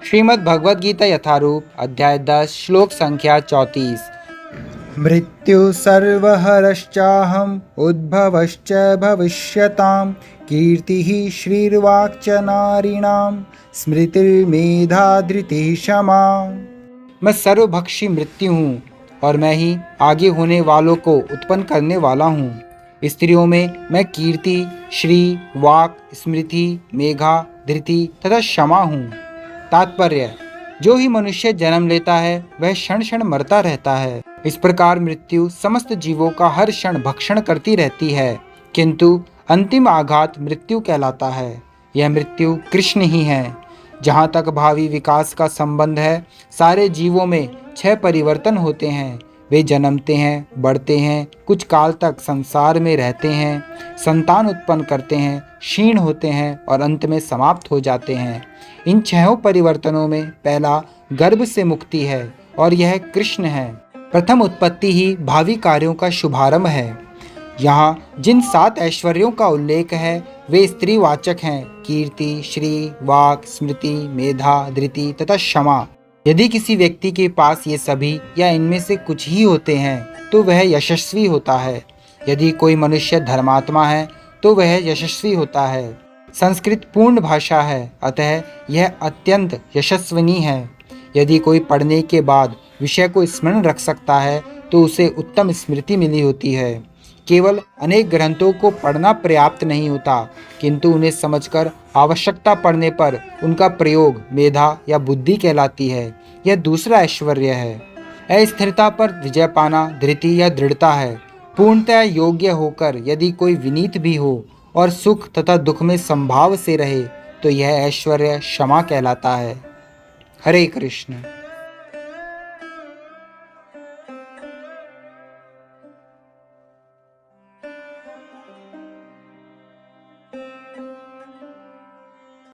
श्रीमद् भगवद गीता यथारूप अध्याय 10 श्लोक संख्या 34। मृत्यु सर्वहरश्चाहम् उद्भवश्च भविष्यतां कीर्तिः श्रीर्वाक्च नारीणां स्मृतिर्मेधा धृतिः क्षमा। मैं सर्वभक्षी मृत्यु हूँ और मैं ही आगे होने वालों को उत्पन्न करने वाला हूँ। स्त्रियों में मैं कीर्ति, श्री, वाक, स्मृति, मेघा, धृति तथा क्षमा हूँ। तात्पर्य: जो ही मनुष्य जन्म लेता है वह क्षण क्षण मरता रहता है। इस प्रकार मृत्यु समस्त जीवों का हर क्षण भक्षण करती रहती है, किंतु अंतिम आघात मृत्यु कहलाता है। यह मृत्यु कृष्ण ही है। जहाँ तक भावी विकास का संबंध है, सारे जीवों में 6 परिवर्तन होते हैं। वे जन्मते हैं, बढ़ते हैं, कुछ काल तक संसार में रहते हैं, संतान उत्पन्न करते हैं, क्षीण होते हैं और अंत में समाप्त हो जाते हैं। इन 6 परिवर्तनों में पहला गर्भ से मुक्ति है और यह कृष्ण है। प्रथम उत्पत्ति ही भावी कार्यों का शुभारंभ है। यहाँ जिन 7 ऐश्वर्यों का उल्लेख है वे स्त्रीवाचक हैं: कीर्ति, श्री, वाक, स्मृति, मेधा, धृति तथा क्षमा। यदि किसी व्यक्ति के पास ये सभी या इनमें से कुछ ही होते हैं तो वह यशस्वी होता है। यदि कोई मनुष्य धर्मात्मा है तो वह यशस्वी होता है। संस्कृत पूर्ण भाषा है, अतः यह अत्यंत यशस्विनी है। यदि कोई पढ़ने के बाद विषय को स्मरण रख सकता है तो उसे उत्तम स्मृति मिली होती है। केवल अनेक ग्रंथों को पढ़ना पर्याप्त नहीं होता, किंतु उन्हें समझकर आवश्यकता पड़ने पर उनका प्रयोग मेधा या बुद्धि कहलाती है। यह दूसरा ऐश्वर्य है। अस्थिरता पर विजय पाना धृति या दृढ़ता है। पूर्णतः योग्य होकर यदि कोई विनीत भी हो और सुख तथा दुख में संभाव से रहे तो यह ऐश्वर्य क्षमा कहलाता है। हरे कृष्ण।